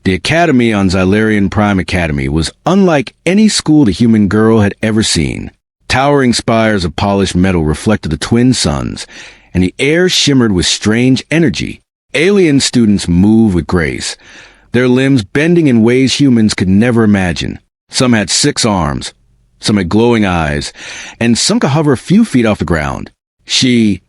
The academy on Xylarian Prime Academy was unlike any school the human girl had ever seen. Towering spires of polished metal reflected the twin suns, and the air shimmered with strange energy. Alien students moved with grace, their limbs bending in ways humans could never imagine. Some had 6 arms, some had glowing eyes, and some could hover a few feet off the ground. She,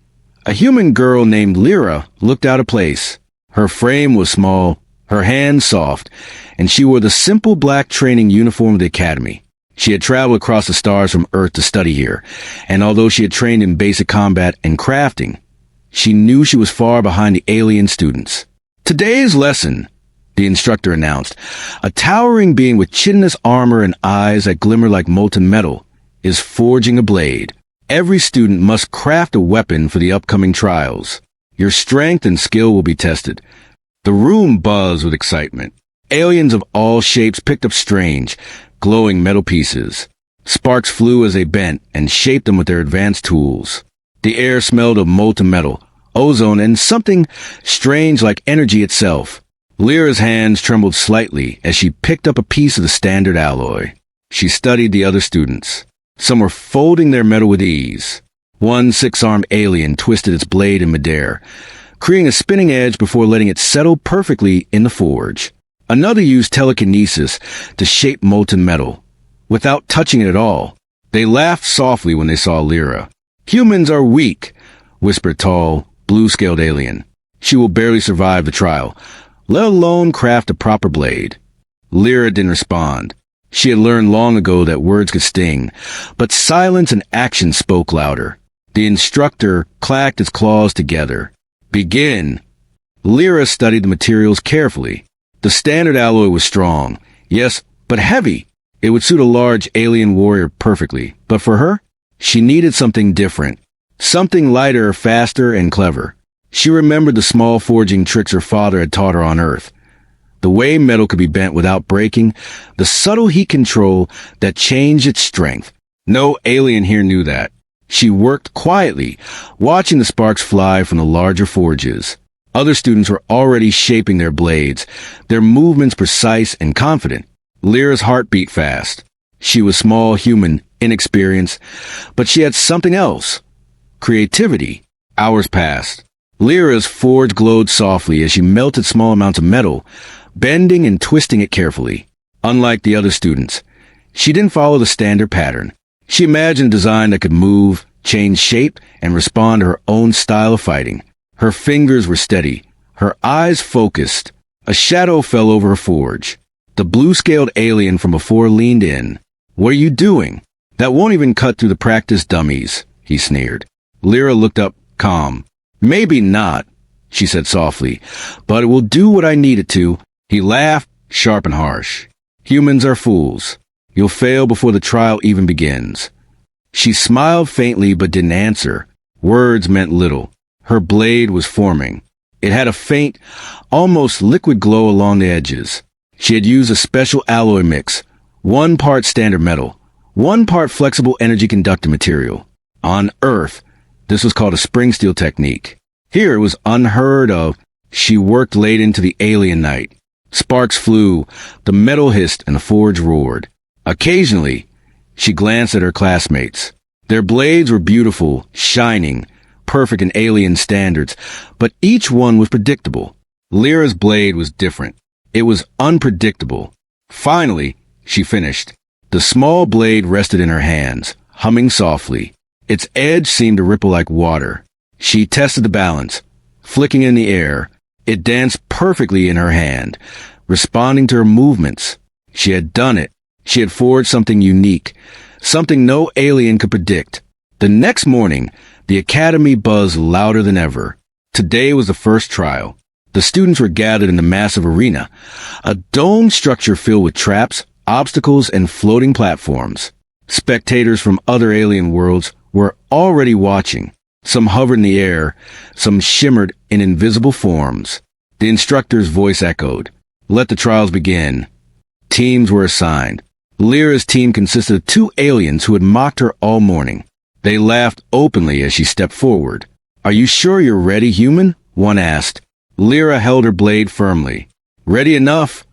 a human girl named Lyra, looked out of place. Her frame was small, her hands soft, and she wore the simple black training uniform of the academy. She had traveled across the stars from Earth to study here, and although she had trained in basic combat and crafting, she knew she was far behind the alien students. Today's lesson, the instructor announced, a towering being with chitinous armor and eyes that glimmer like molten metal, is forging a blade. Every student must craft a weapon for the upcoming trials. Your strength and skill will be tested. The room buzzed with excitement. Aliens of all shapes picked up strange, glowing metal pieces. Sparks flew as they bent and shaped them with their advanced tools. The air smelled of molten metal, ozone, and something strange like energy itself. Lyra's hands trembled slightly as she picked up a piece of the standard alloy. She studied the other students. Some were folding their metal with ease. One 6-armed alien twisted its blade in midair, creating a spinning edge before letting it settle perfectly in the forge. Another used telekinesis to shape molten metal, without touching it at all. They laughed softly when they saw Lyra. "Humans are weak," whispered tall, blue-scaled alien. "She will barely survive the trial, let alone craft a proper blade." Lyra didn't respond. She had learned long ago that words could sting, but silence and action spoke louder. The instructor clacked his claws together. "Begin." Lyra studied the materials carefully. The standard alloy was strong, yes, but heavy. It would suit a large alien warrior perfectly, but for her, she needed something different. Something lighter, faster, and clever. She remembered the small forging tricks her father had taught her on Earth. The way metal could be bent without breaking, the subtle heat control that changed its strength. No alien here knew that. She worked quietly, watching the sparks fly from the larger forges. Other students were already shaping their blades, their movements precise and confident. Lyra's heart beat fast. She was small, human, inexperienced, but she had something else. Creativity. Hours passed. Lyra's forge glowed softly as she melted small amounts of metal, bending and twisting it carefully. Unlike the other students, she didn't follow the standard pattern. She imagined a design that could move, change shape, and respond to her own style of fighting. Her fingers were steady, her eyes focused. A shadow fell over her forge. The blue-scaled alien from before leaned in. "What are you doing? That won't even cut through the practice dummies," he sneered. Lyra looked up, calm. "Maybe not," she said softly, "but it will do what I need it to." He laughed, sharp and harsh. "Humans are fools. You'll fail before the trial even begins." She smiled faintly but didn't answer. Words meant little. Her blade was forming. It had a faint, almost liquid glow along the edges. She had used a special alloy mix, 1 part standard metal, 1 part flexible energy conducting material. On Earth, this was called a spring steel technique. Here it was unheard of. She worked late into the alien night. Sparks flew, the metal hissed, and the forge roared. Occasionally, she glanced at her classmates. Their blades were beautiful, shining, perfect in alien standards, but each one was predictable. Lyra's blade was different. It was unpredictable. Finally, she finished. The small blade rested in her hands, humming softly. Its edge seemed to ripple like water. She tested the balance, flicking in the air. It danced perfectly in her hand, responding to her movements. She had done it. She had forged something unique, something no alien could predict. The next morning, the academy buzzed louder than ever. Today was the first trial. The students were gathered in the massive arena, a domed structure filled with traps, obstacles, and floating platforms. Spectators from other alien worlds were already watching. Some hovered in the air, some shimmered in invisible forms. The instructor's voice echoed. "Let the trials begin." Teams were assigned. Lyra's team consisted of 2 aliens who had mocked her all morning. They laughed openly as she stepped forward. "Are you sure you're ready, human?" one asked. Lyra held her blade firmly. "Ready enough,"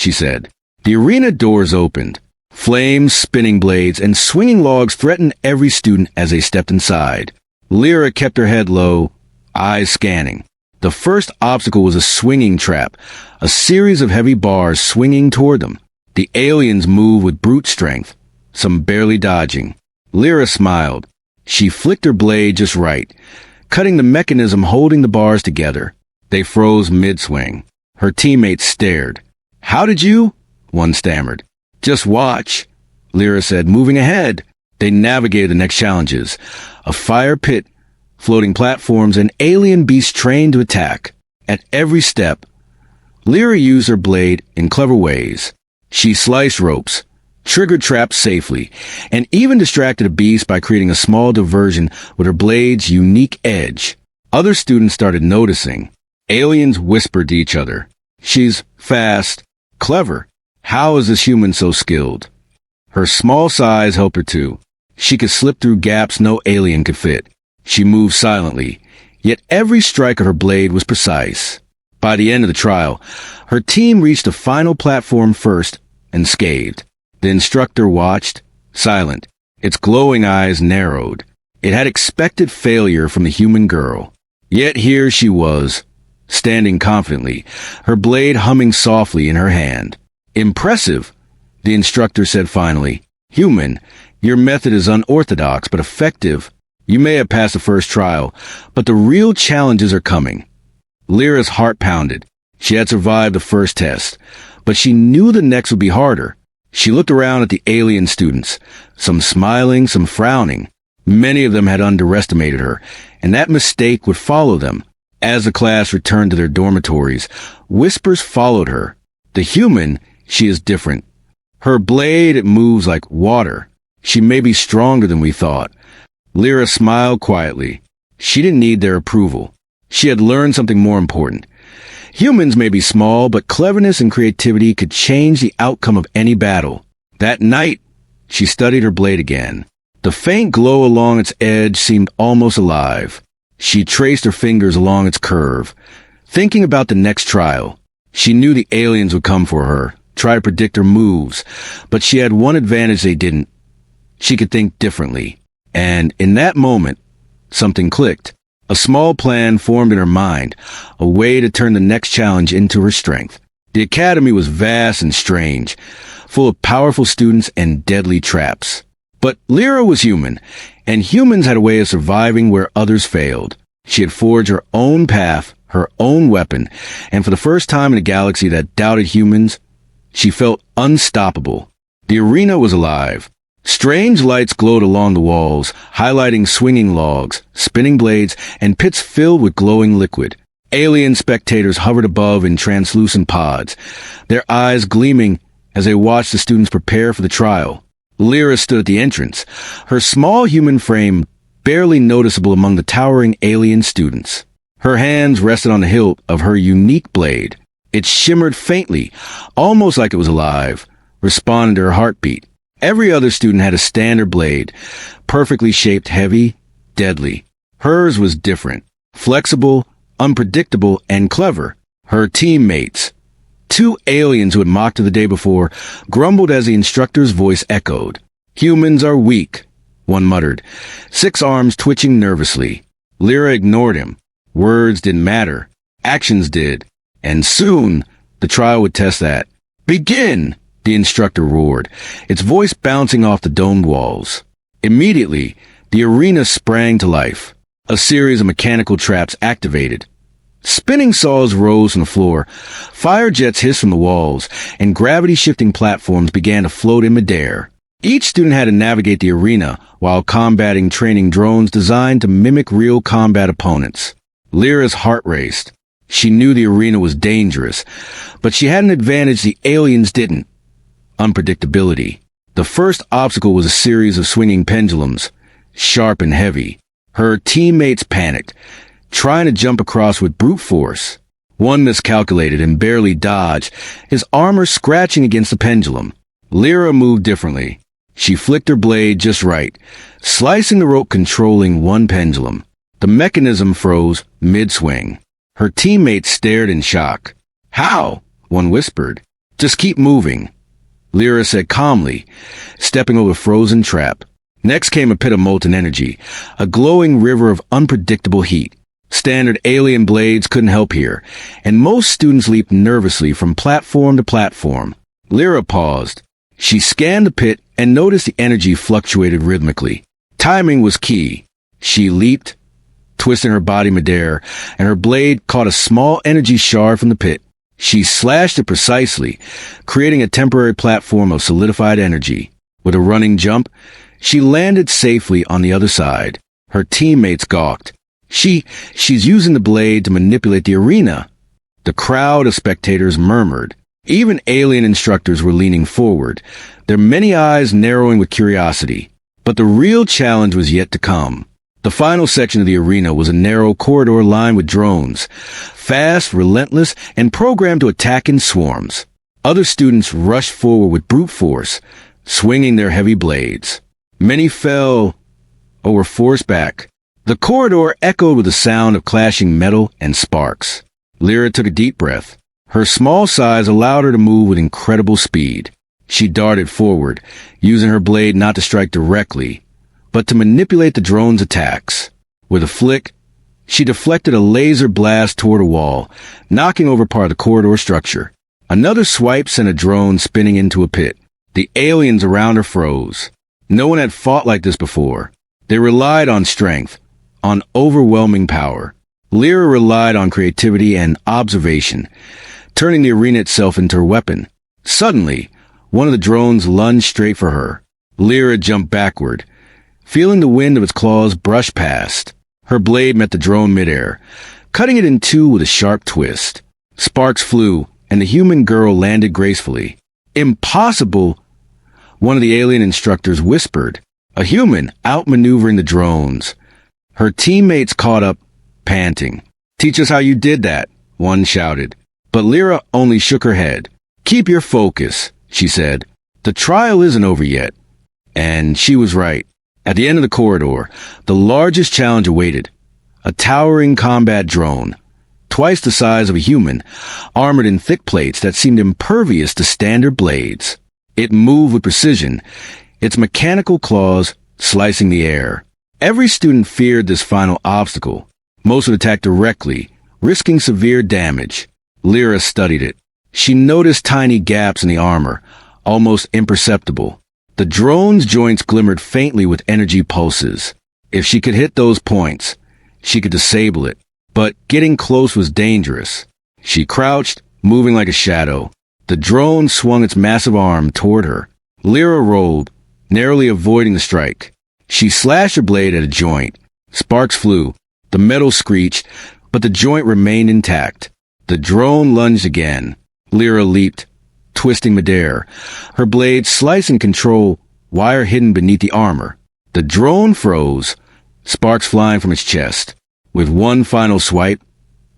she said. The arena doors opened. Flames, spinning blades, and swinging logs threatened every student as they stepped inside. Lyra kept her head low, eyes scanning. The first obstacle was a swinging trap, a series of heavy bars swinging toward them. The aliens moved with brute strength, some barely dodging. Lyra smiled. She flicked her blade just right, cutting the mechanism holding the bars together. They froze mid-swing. Her teammates stared. "How did you?" one stammered. "Just watch," Lyra said, moving ahead. They navigated the next challenges. A fire pit, floating platforms, and alien beasts trained to attack. At every step, Lyra used her blade in clever ways. She sliced ropes, triggered traps safely, and even distracted a beast by creating a small diversion with her blade's unique edge. Other students started noticing. Aliens whispered to each other. "She's fast, clever. How is this human so skilled?" Her small size helped her too. She could slip through gaps no alien could fit. She moved silently, yet every strike of her blade was precise. By the end of the trial, her team reached the final platform first, unscathed. The instructor watched, silent, its glowing eyes narrowed. It had expected failure from the human girl. Yet here she was, standing confidently, her blade humming softly in her hand. "Impressive," the instructor said finally. "Human, your method is unorthodox but effective. You may have passed the first trial, but the real challenges are coming." Lyra's heart pounded. She had survived the first test, but she knew the next would be harder. She looked around at the alien students, some smiling, some frowning. Many of them had underestimated her, and that mistake would follow them. As the class returned to their dormitories, whispers followed her. The human, she is different. Her blade, it moves like water. She may be stronger than we thought. Lyra smiled quietly. She didn't need their approval. She had learned something more important. Humans may be small, but cleverness and creativity could change the outcome of any battle. That night, she studied her blade again. The faint glow along its edge seemed almost alive. She traced her fingers along its curve, thinking about the next trial. She knew the aliens would come for her, try to predict her moves, but she had one advantage they didn't. She could think differently. And in that moment, something clicked. A small plan formed in her mind, a way to turn the next challenge into her strength. The academy was vast and strange, full of powerful students and deadly traps. But Lyra was human, and humans had a way of surviving where others failed. She had forged her own path, her own weapon, and for the first time in a galaxy that doubted humans, she felt unstoppable. The arena was alive. Strange lights glowed along the walls, highlighting swinging logs, spinning blades, and pits filled with glowing liquid. Alien spectators hovered above in translucent pods, their eyes gleaming as they watched the students prepare for the trial. Lyra stood at the entrance, her small human frame barely noticeable among the towering alien students. Her hands rested on the hilt of her unique blade. It shimmered faintly, almost like it was alive, responding to her heartbeat. Every other student had a standard blade, perfectly shaped, heavy, deadly. Hers was different, flexible, unpredictable, and clever. Her teammates, two aliens who had mocked her the day before, grumbled as the instructor's voice echoed. "Humans are weak," one muttered, 6 arms twitching nervously. Lyra ignored him. Words didn't matter. Actions did. And soon, the trial would test that. "Begin!" the instructor roared, its voice bouncing off the domed walls. Immediately, the arena sprang to life. A series of mechanical traps activated. Spinning saws rose from the floor, fire jets hissed from the walls, and gravity-shifting platforms began to float in midair. Each student had to navigate the arena while combating training drones designed to mimic real combat opponents. Lyra's heart raced. She knew the arena was dangerous, but she had an advantage the aliens didn't. Unpredictability. The first obstacle was a series of swinging pendulums, sharp and heavy. Her teammates panicked, trying to jump across with brute force. One miscalculated and barely dodged, his armor scratching against the pendulum. Lyra moved differently. She flicked her blade just right, slicing the rope controlling one pendulum. The mechanism froze mid-swing. Her teammates stared in shock. "How?" one whispered. Just keep moving, Lyra said calmly, stepping over a frozen trap. Next came a pit of molten energy, a glowing river of unpredictable heat. Standard alien blades couldn't help here, and most students leaped nervously from platform to platform. Lyra paused. She scanned the pit and noticed the energy fluctuated rhythmically. Timing was key. She leaped, twisting her body midair, and her blade caught a small energy shard from the pit. She slashed it precisely, creating a temporary platform of solidified energy. With a running jump, she landed safely on the other side. Her teammates gawked. She's using the blade to manipulate the arena. The crowd of spectators murmured. Even alien instructors were leaning forward, their many eyes narrowing with curiosity. But the real challenge was yet to come. The final section of the arena was a narrow corridor lined with drones, fast, relentless, and programmed to attack in swarms. Other students rushed forward with brute force, swinging their heavy blades. Many fell or were forced back. The corridor echoed with the sound of clashing metal and sparks. Lyra took a deep breath. Her small size allowed her to move with incredible speed. She darted forward, using her blade not to strike directly, but to manipulate the drone's attacks. With a flick, she deflected a laser blast toward a wall, knocking over part of the corridor structure. Another swipe sent a drone spinning into a pit. The aliens around her froze. No one had fought like this before. They relied on strength, on overwhelming power. Lyra relied on creativity and observation, turning the arena itself into her weapon. Suddenly, one of the drones lunged straight for her. Lyra jumped backward, feeling the wind of its claws brush past. Her blade met the drone midair, cutting it in two with a sharp twist. Sparks flew, and the human girl landed gracefully. "Impossible!" one of the alien instructors whispered. A human outmaneuvering the drones. Her teammates caught up, panting. "Teach us how you did that," one shouted. But Lyra only shook her head. "Keep your focus," she said. "The trial isn't over yet." And she was right. At the end of the corridor, the largest challenge awaited. A towering combat drone, twice the size of a human, armored in thick plates that seemed impervious to standard blades. It moved with precision, its mechanical claws slicing the air. Every student feared this final obstacle. Most would attack directly, risking severe damage. Lyra studied it. She noticed tiny gaps in the armor, almost imperceptible. The drone's joints glimmered faintly with energy pulses. If she could hit those points, she could disable it. But getting close was dangerous. She crouched, moving like a shadow. The drone swung its massive arm toward her. Lyra rolled, narrowly avoiding the strike. She slashed her blade at a joint. Sparks flew. The metal screeched, but the joint remained intact. The drone lunged again. Lyra leaped, twisting midair, her blade slicing control, wire hidden beneath the armor. The drone froze, sparks flying from its chest. With one final swipe,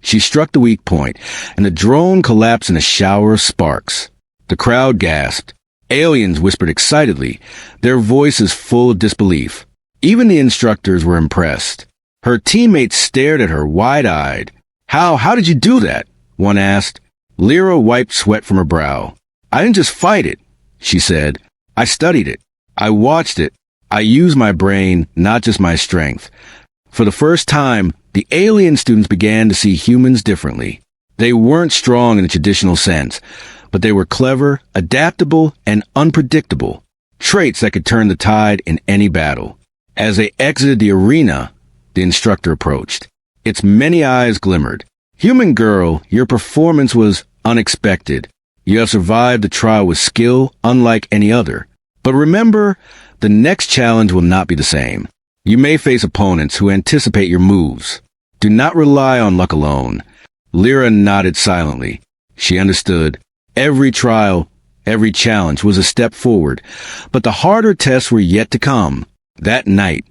she struck the weak point, and the drone collapsed in a shower of sparks. The crowd gasped. Aliens whispered excitedly, their voices full of disbelief. Even the instructors were impressed. Her teammates stared at her wide-eyed. How did you do that?" one asked. Lyra wiped sweat from her brow. "I didn't just fight it," she said. "I studied it. I watched it. I used my brain, not just my strength." For the first time, the alien students began to see humans differently. They weren't strong in the traditional sense, but they were clever, adaptable, and unpredictable, traits that could turn the tide in any battle. As they exited the arena, the instructor approached. Its many eyes glimmered. "Human girl, your performance was unexpected. You have survived the trial with skill unlike any other. But remember, the next challenge will not be the same. You may face opponents who anticipate your moves. Do not rely on luck alone." Lyra nodded silently. She understood. Every trial, every challenge was a step forward, but the harder tests were yet to come. That night,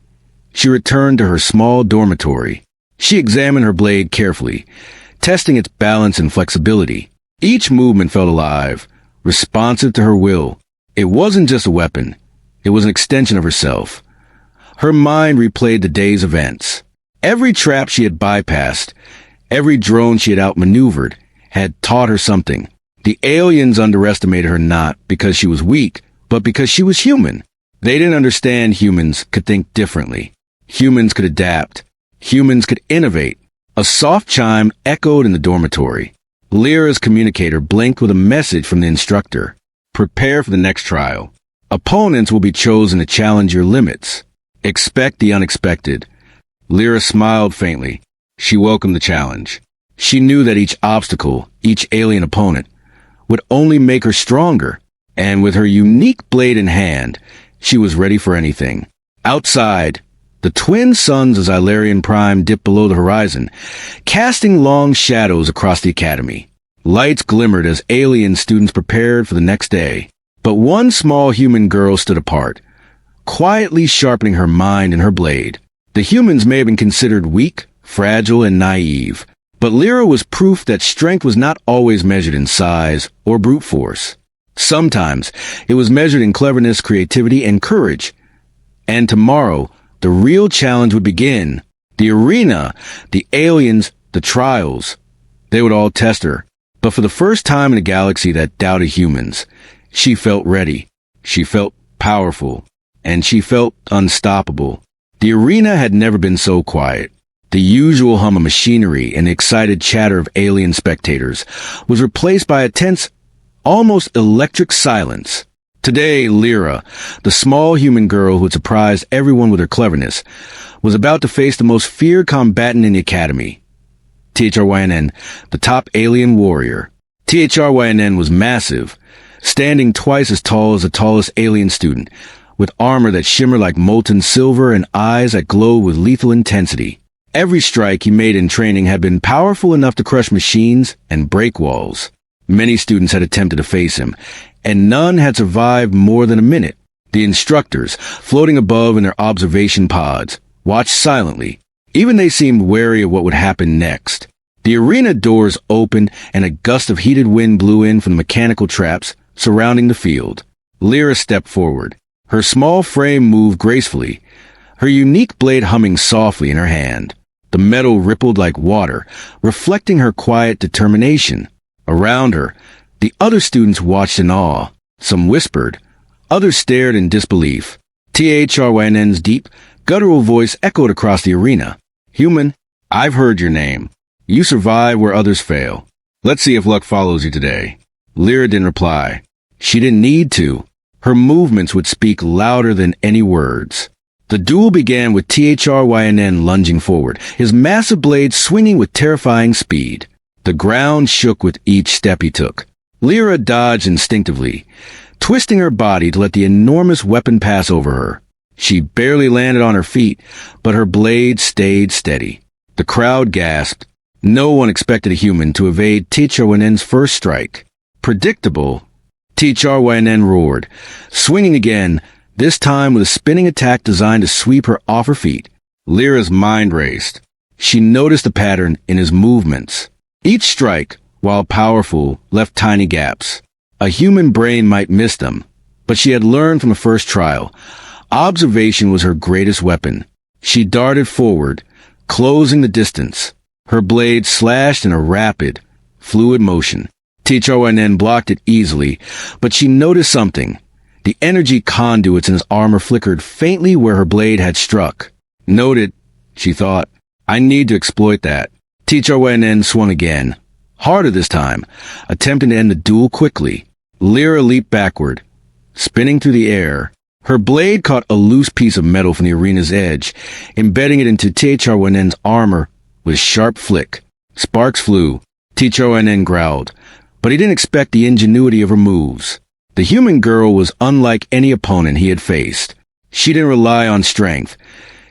she returned to her small dormitory. She examined her blade carefully, testing its balance and flexibility. Each movement felt alive, responsive to her will. It wasn't just a weapon. It was an extension of herself. Her mind replayed the day's events. Every trap she had bypassed, every drone she had outmaneuvered, had taught her something. The aliens underestimated her not because she was weak, but because she was human. They didn't understand humans could think differently. Humans could adapt. Humans could innovate. A soft chime echoed in the dormitory. Lyra's communicator blinked with a message from the instructor. Prepare for the next trial. Opponents will be chosen to challenge your limits. Expect the unexpected. Lyra smiled faintly. She welcomed the challenge. She knew that each obstacle, each alien opponent, would only make her stronger, and with her unique blade in hand, she was ready for anything. Outside, the twin suns of Xylarian Prime dipped below the horizon, casting long shadows across the academy. Lights glimmered as alien students prepared for the next day. But one small human girl stood apart, quietly sharpening her mind and her blade. The humans may have been considered weak, fragile, and naive, but Lyra was proof that strength was not always measured in size or brute force. Sometimes it was measured in cleverness, creativity, and courage. And tomorrow, the real challenge would begin. The arena, the aliens, the trials. They would all test her. But for the first time in a galaxy that doubted humans, she felt ready. She felt powerful. And she felt unstoppable. The arena had never been so quiet. The usual hum of machinery and the excited chatter of alien spectators was replaced by a tense, almost electric silence. Today, Lyra, the small human girl who had surprised everyone with her cleverness, was about to face the most feared combatant in the academy. THRYNN, the top alien warrior. THRYNN was massive, standing twice as tall as the tallest alien student, with armor that shimmered like molten silver and eyes that glowed with lethal intensity. Every strike he made in training had been powerful enough to crush machines and break walls. Many students had attempted to face him, and none had survived more than a minute. The instructors, floating above in their observation pods, watched silently. Even they seemed wary of what would happen next. The arena doors opened, and a gust of heated wind blew in from the mechanical traps surrounding the field. Lyra stepped forward. Her small frame moved gracefully, her unique blade humming softly in her hand. The metal rippled like water, reflecting her quiet determination. Around her, the other students watched in awe. Some whispered. Others stared in disbelief. THRYNN's deep, guttural voice echoed across the arena. Human, I've heard your name. You survive where others fail. Let's see if luck follows you today. Lyra didn't reply. She didn't need to. Her movements would speak louder than any words. The duel began with THRYNN lunging forward, his massive blade swinging with terrifying speed. The ground shook with each step he took. Lyra dodged instinctively, twisting her body to let the enormous weapon pass over her. She barely landed on her feet, but her blade stayed steady. The crowd gasped. No one expected a human to evade THRYNN's first strike. Predictable, THRYNN roared, swinging again, this time with a spinning attack designed to sweep her off her feet. Lyra's mind raced. She noticed the pattern in his movements. Each strike, while powerful, left tiny gaps. A human brain might miss them, but she had learned from the first trial. Observation was her greatest weapon. She darted forward, closing the distance. Her blade slashed in a rapid, fluid motion. THRYNN blocked it easily, but she noticed something. The energy conduits in his armor flickered faintly where her blade had struck. Noted, she thought. I need to exploit that. THRYNN swung again. Harder this time, attempting to end the duel quickly. Lyra leaped backward, spinning through the air. Her blade caught a loose piece of metal from the arena's edge, embedding it into THRYNN's armor with a sharp flick. Sparks flew. THRYNN growled, but he didn't expect the ingenuity of her moves. The human girl was unlike any opponent he had faced. She didn't rely on strength.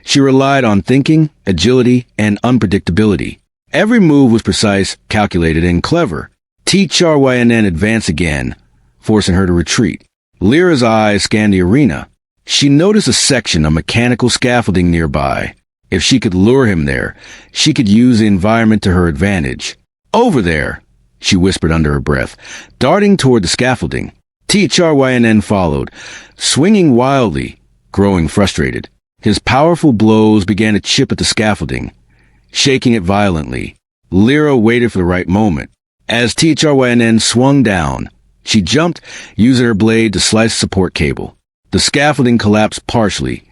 She relied on thinking, agility, and unpredictability. Every move was precise, calculated, and clever. THRYNN advanced again, forcing her to retreat. Lyra's eyes scanned the arena. She noticed a section of mechanical scaffolding nearby. If she could lure him there, she could use the environment to her advantage. Over there, she whispered under her breath, darting toward the scaffolding. THRYNN followed, swinging wildly, growing frustrated. His powerful blows began to chip at the scaffolding, shaking it violently. Lyra waited for the right moment. As THRYNN swung down, she jumped, using her blade to slice the support cable. The scaffolding collapsed partially,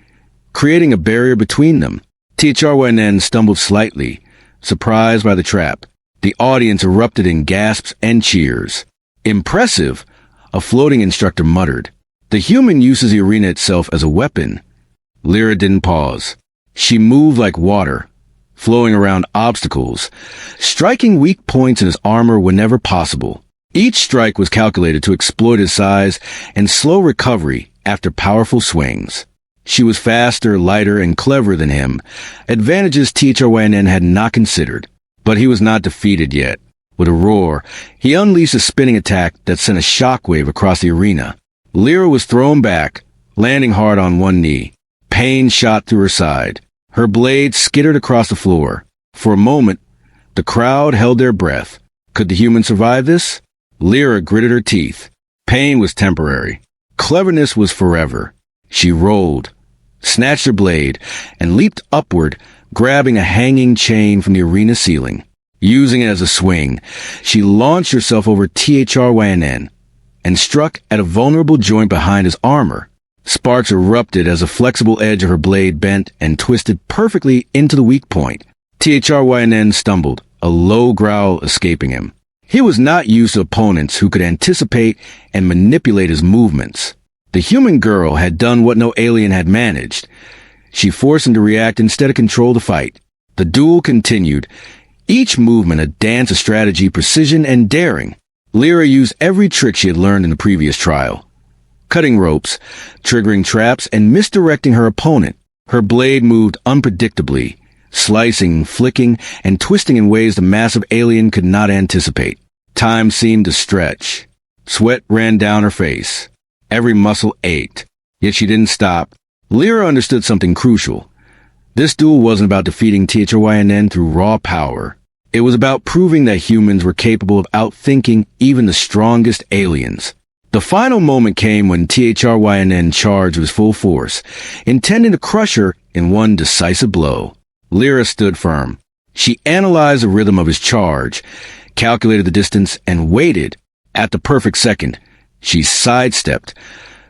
creating a barrier between them. THRYNN stumbled slightly, surprised by the trap. The audience erupted in gasps and cheers. "Impressive," a floating instructor muttered. "The human uses the arena itself as a weapon." Lyra didn't pause. She moved like water, flowing around obstacles, striking weak points in his armor whenever possible. Each strike was calculated to exploit his size and slow recovery after powerful swings. She was faster, lighter, and cleverer than him, advantages THRYNN had not considered. But he was not defeated yet. With a roar, he unleashed a spinning attack that sent a shockwave across the arena. Lyra was thrown back, landing hard on one knee. Pain shot through her side. Her blade skittered across the floor. For a moment, the crowd held their breath. Could the human survive this? Lyra gritted her teeth. Pain was temporary. Cleverness was forever. She rolled, snatched her blade, and leaped upward, grabbing a hanging chain from the arena ceiling. Using it as a swing, she launched herself over THRYNN and struck at a vulnerable joint behind his armor. Sparks erupted as the flexible edge of her blade bent and twisted perfectly into the weak point. THRYNN stumbled, a low growl escaping him. He was not used to opponents who could anticipate and manipulate his movements. The human girl had done what no alien had managed. She forced him to react instead of control the fight. The duel continued, each movement a dance of strategy, precision, and daring. Lyra used every trick she had learned in the previous trial. Cutting ropes, triggering traps, and misdirecting her opponent. Her blade moved unpredictably, slicing, flicking, and twisting in ways the massive alien could not anticipate. Time seemed to stretch. Sweat ran down her face. Every muscle ached. Yet she didn't stop. Lyra understood something crucial. This duel wasn't about defeating THRYNN through raw power. It was about proving that humans were capable of outthinking even the strongest aliens. The final moment came when THRYNN charged with full force, intending to crush her in one decisive blow. Lyra stood firm. She analyzed the rhythm of his charge, calculated the distance, and waited. At the perfect second, she sidestepped,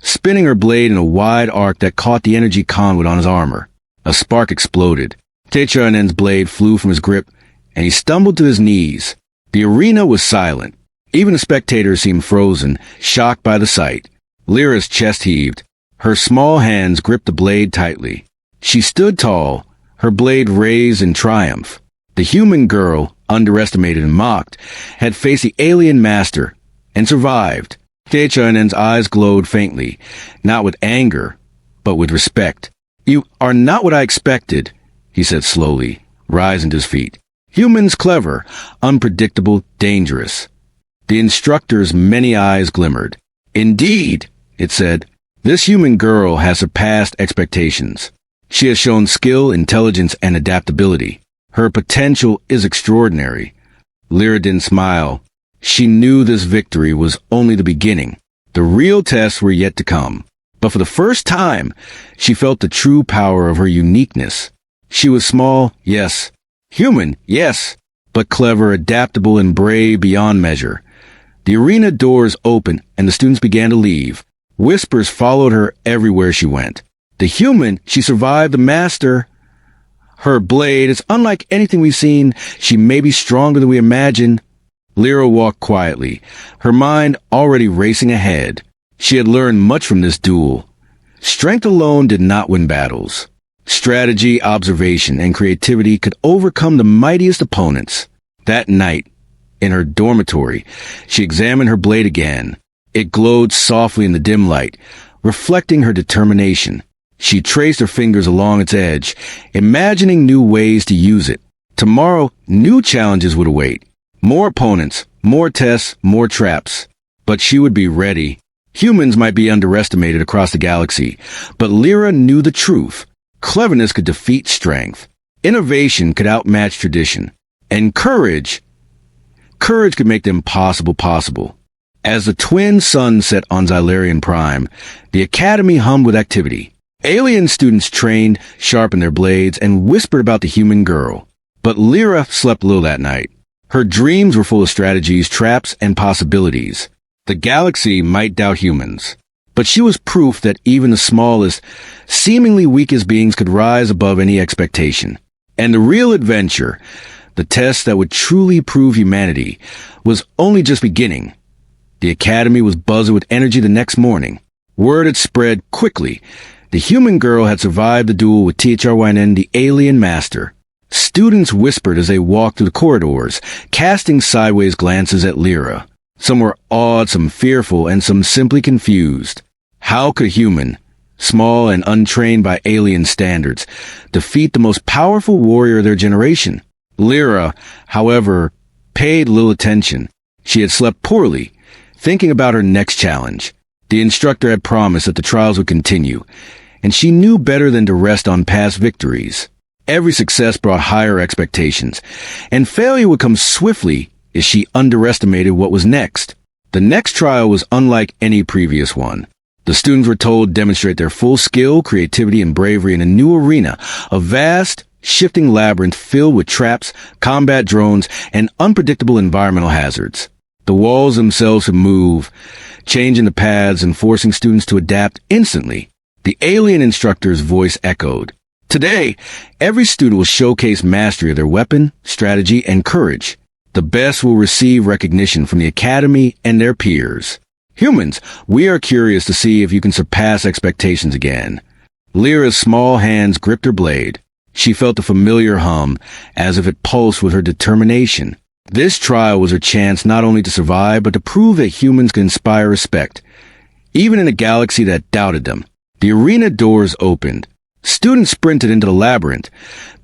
spinning her blade in a wide arc that caught the energy conduit on his armor. A spark exploded. THRYNN's blade flew from his grip, and he stumbled to his knees. The arena was silent. Even the spectators seemed frozen, shocked by the sight. Lyra's chest heaved. Her small hands gripped the blade tightly. She stood tall, her blade raised in triumph. The human girl, underestimated and mocked, had faced the alien master and survived. THRYNN's eyes glowed faintly, not with anger, but with respect. "You are not what I expected," he said slowly, rising to his feet. "Humans clever, unpredictable, dangerous." The instructor's many eyes glimmered. "Indeed," it said, "this human girl has surpassed expectations. She has shown skill, intelligence, and adaptability. Her potential is extraordinary." Lyra didn't smile. She knew this victory was only the beginning. The real tests were yet to come. But for the first time, she felt the true power of her uniqueness. She was small, yes. Human, yes. But clever, adaptable, and brave beyond measure. The arena doors opened, and the students began to leave. Whispers followed her everywhere she went. The human, she survived the master. Her blade is unlike anything we've seen. She may be stronger than we imagined. Lyra walked quietly, her mind already racing ahead. She had learned much from this duel. Strength alone did not win battles. Strategy, observation, and creativity could overcome the mightiest opponents. That night, in her dormitory, she examined her blade again. It glowed softly in the dim light, reflecting her determination. She traced her fingers along its edge, imagining new ways to use it. Tomorrow, new challenges would await. More opponents, more tests, more traps. But she would be ready. Humans might be underestimated across the galaxy, but Lyra knew the truth. Cleverness could defeat strength. Innovation could outmatch tradition. And courage could make the impossible possible. As the twin suns set on Xylarian Prime, the Academy hummed with activity. Alien students trained, sharpened their blades, and whispered about the human girl. But Lyra slept little that night. Her dreams were full of strategies, traps, and possibilities. The galaxy might doubt humans, but she was proof that even the smallest, seemingly weakest beings could rise above any expectation. And the real adventure, the test that would truly prove humanity, was only just beginning. The Academy was buzzing with energy the next morning. Word had spread quickly. The human girl had survived the duel with THRYN, the alien master. Students whispered as they walked through the corridors, casting sideways glances at Lyra. Some were awed, some fearful, and some simply confused. How could a human, small and untrained by alien standards, defeat the most powerful warrior of their generation? Lyra, however, paid little attention. She had slept poorly, thinking about her next challenge. The instructor had promised that the trials would continue, and she knew better than to rest on past victories. Every success brought higher expectations, and failure would come swiftly if she underestimated what was next. The next trial was unlike any previous one. The students were told to demonstrate their full skill, creativity, and bravery in a new arena, a vast, shifting labyrinth filled with traps, combat drones, and unpredictable environmental hazards. The walls themselves would move, changing the paths and forcing students to adapt instantly. The alien instructor's voice echoed. Today, every student will showcase mastery of their weapon, strategy, and courage. The best will receive recognition from the Academy and their peers. Humans, we are curious to see if you can surpass expectations again. Lyra's small hands gripped her blade. She felt a familiar hum, as if it pulsed with her determination. This trial was her chance not only to survive, but to prove that humans can inspire respect, even in a galaxy that doubted them. The arena doors opened. Students sprinted into the labyrinth,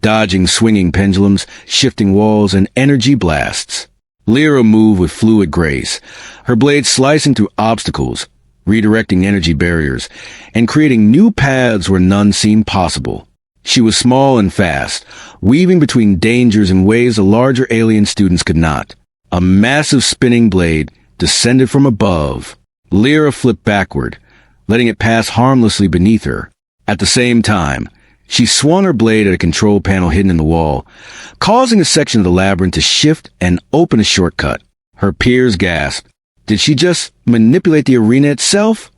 dodging swinging pendulums, shifting walls, and energy blasts. Lyra moved with fluid grace, her blade slicing through obstacles, redirecting energy barriers, and creating new paths where none seemed possible. She was small and fast, weaving between dangers in ways the larger alien students could not. A massive spinning blade descended from above. Lyra flipped backward, letting it pass harmlessly beneath her. At the same time, she swung her blade at a control panel hidden in the wall, causing a section of the labyrinth to shift and open a shortcut. Her peers gasped. Did she just manipulate the arena itself?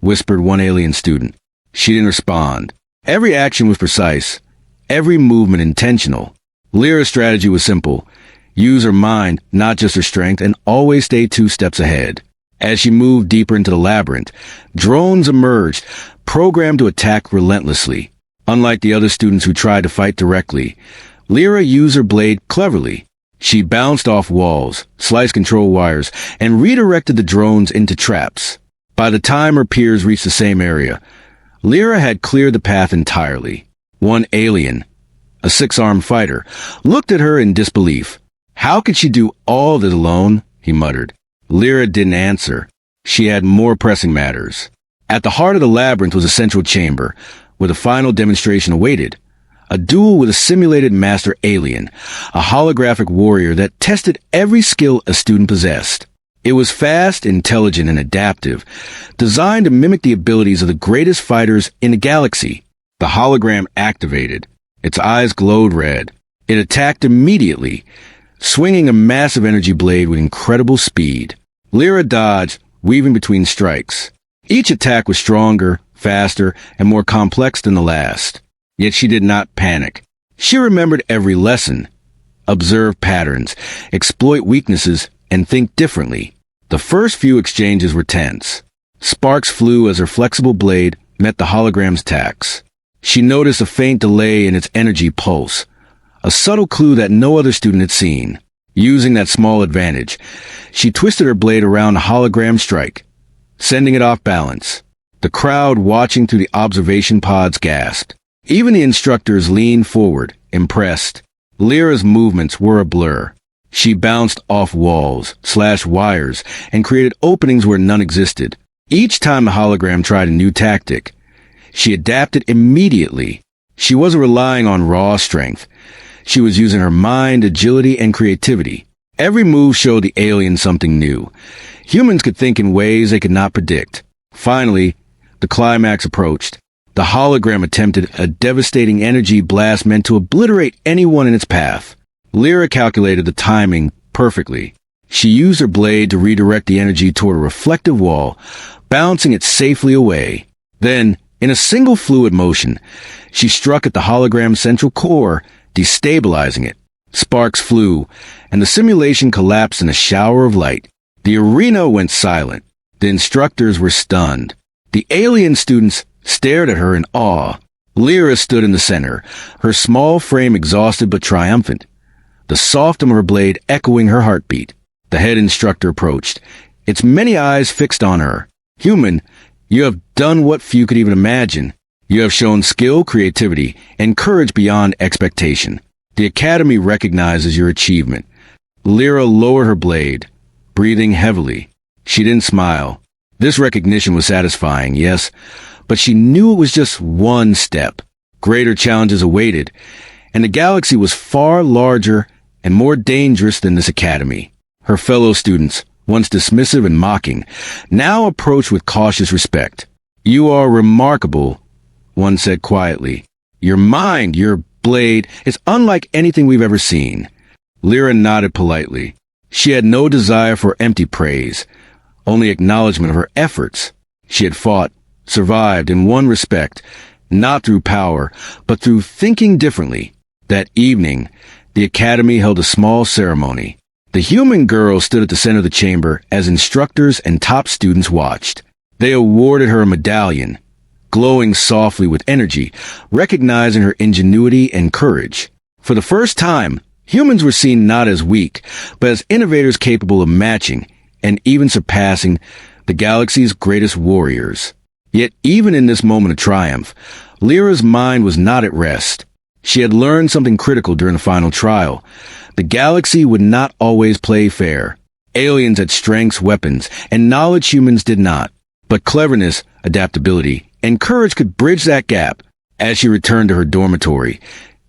Whispered one alien student. She didn't respond. Every action was precise, every movement intentional. Lyra's strategy was simple. Use her mind, not just her strength, and always stay 2 steps ahead. As she moved deeper into the labyrinth, drones emerged, programmed to attack relentlessly. Unlike the other students who tried to fight directly, Lyra used her blade cleverly. She bounced off walls, sliced control wires, and redirected the drones into traps. By the time her peers reached the same area, Lyra had cleared the path entirely. One alien, a 6-armed fighter, looked at her in disbelief. How could she do all this alone? He muttered. Lyra didn't answer. She had more pressing matters. At the heart of the labyrinth was a central chamber, where the final demonstration awaited. A duel with a simulated master alien, a holographic warrior that tested every skill a student possessed. It was fast, intelligent, and adaptive, designed to mimic the abilities of the greatest fighters in the galaxy. The hologram activated. Its eyes glowed red. It attacked immediately, swinging a massive energy blade with incredible speed. Lyra dodged, weaving between strikes. Each attack was stronger, faster, and more complex than the last. Yet she did not panic. She remembered every lesson. Observe patterns, exploit weaknesses, and think differently. The first few exchanges were tense. Sparks flew as her flexible blade met the hologram's tacks. She noticed a faint delay in its energy pulse, a subtle clue that no other student had seen. Using that small advantage, she twisted her blade around the hologram's strike, sending it off balance. The crowd watching through the observation pods gasped. Even the instructors leaned forward, impressed. Lyra's movements were a blur. She bounced off walls, slashed wires, and created openings where none existed. Each time the hologram tried a new tactic, she adapted immediately. She wasn't relying on raw strength. She was using her mind, agility, and creativity. Every move showed the alien something new. Humans could think in ways they could not predict. Finally, the climax approached. The hologram attempted a devastating energy blast meant to obliterate anyone in its path. Lyra calculated the timing perfectly. She used her blade to redirect the energy toward a reflective wall, bouncing it safely away. Then, in a single fluid motion, she struck at the hologram's central core, destabilizing it. Sparks flew, and the simulation collapsed in a shower of light. The arena went silent. The instructors were stunned. The alien students stared at her in awe. Lyra stood in the center, her small frame exhausted but triumphant, the soft of her blade echoing her heartbeat. The head instructor approached, its many eyes fixed on her. "Human, you have done what few could even imagine. You have shown skill, creativity, and courage beyond expectation. The Academy recognizes your achievement." Lyra lowered her blade, breathing heavily. She didn't smile. This recognition was satisfying, yes, but she knew it was just one step. Greater challenges awaited, and the galaxy was far larger and more dangerous than this academy. Her fellow students, once dismissive and mocking, now approached with cautious respect. "You are remarkable," one said quietly. "Your mind, your blade, is unlike anything we've ever seen." Lyra nodded politely. She had no desire for empty praise, only acknowledgement of her efforts. She had fought, survived in one respect, not through power, but through thinking differently. That evening, the Academy held a small ceremony. The human girl stood at the center of the chamber as instructors and top students watched. They awarded her a medallion, glowing softly with energy, recognizing her ingenuity and courage. For the first time, humans were seen not as weak, but as innovators capable of matching and even surpassing the galaxy's greatest warriors. Yet even in this moment of triumph, Lyra's mind was not at rest. She had learned something critical during the final trial. The galaxy would not always play fair. Aliens had strengths, weapons, and knowledge humans did not. But cleverness, adaptability, and courage could bridge that gap. As she returned to her dormitory,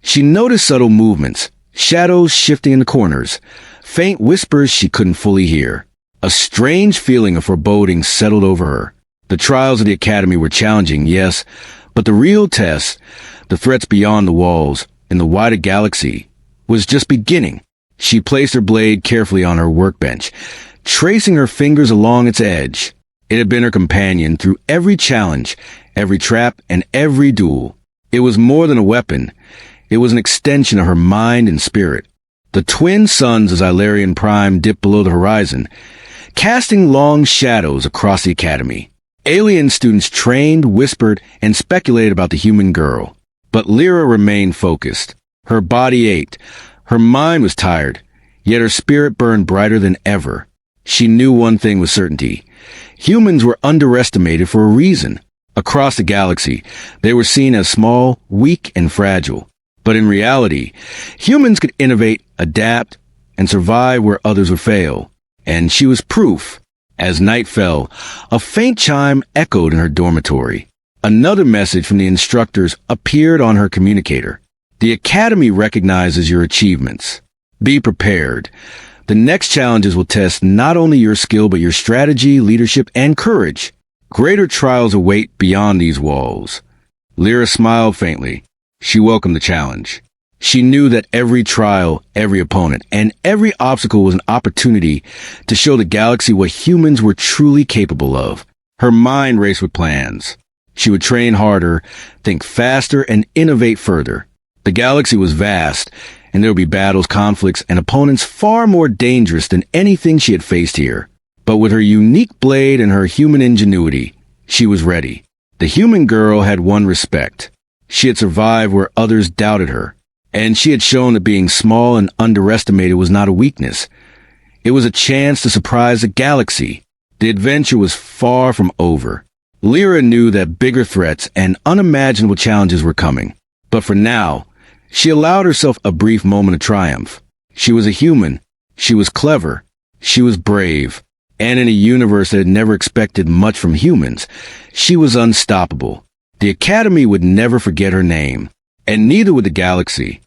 she noticed subtle movements, shadows shifting in the corners, faint whispers she couldn't fully hear. A strange feeling of foreboding settled over her. The trials of the Academy were challenging, yes, but the real test, the threats beyond the walls, in the wider galaxy, was just beginning. She placed her blade carefully on her workbench, tracing her fingers along its edge. It had been her companion through every challenge, every trap, and every duel. It was more than a weapon. It was an extension of her mind and spirit. The twin suns of Xylarian Prime dipped below the horizon, casting long shadows across the Academy. Alien students trained, whispered, and speculated about the human girl. But Lyra remained focused. Her body ached. Her mind was tired, yet her spirit burned brighter than ever. She knew one thing with certainty. Humans were underestimated for a reason. Across the galaxy, they were seen as small, weak, and fragile. But in reality, humans could innovate, adapt, and survive where others would fail. And she was proof. As night fell, a faint chime echoed in her dormitory. Another message from the instructors appeared on her communicator. The Academy recognizes your achievements. Be prepared. The next challenges will test not only your skill but your strategy, leadership, and courage. Greater trials await beyond these walls. Lyra smiled faintly. She welcomed the challenge. She knew that every trial, every opponent, and every obstacle was an opportunity to show the galaxy what humans were truly capable of. Her mind raced with plans. She would train harder, think faster, and innovate further. The galaxy was vast, and there would be battles, conflicts, and opponents far more dangerous than anything she had faced here. But with her unique blade and her human ingenuity, she was ready. The human girl had won respect. She had survived where others doubted her. And she had shown that being small and underestimated was not a weakness. It was a chance to surprise the galaxy. The adventure was far from over. Lyra knew that bigger threats and unimaginable challenges were coming. But for now, she allowed herself a brief moment of triumph. She was a human. She was clever. She was brave. And in a universe that had never expected much from humans, she was unstoppable. The Academy would never forget her name. And neither would the galaxy.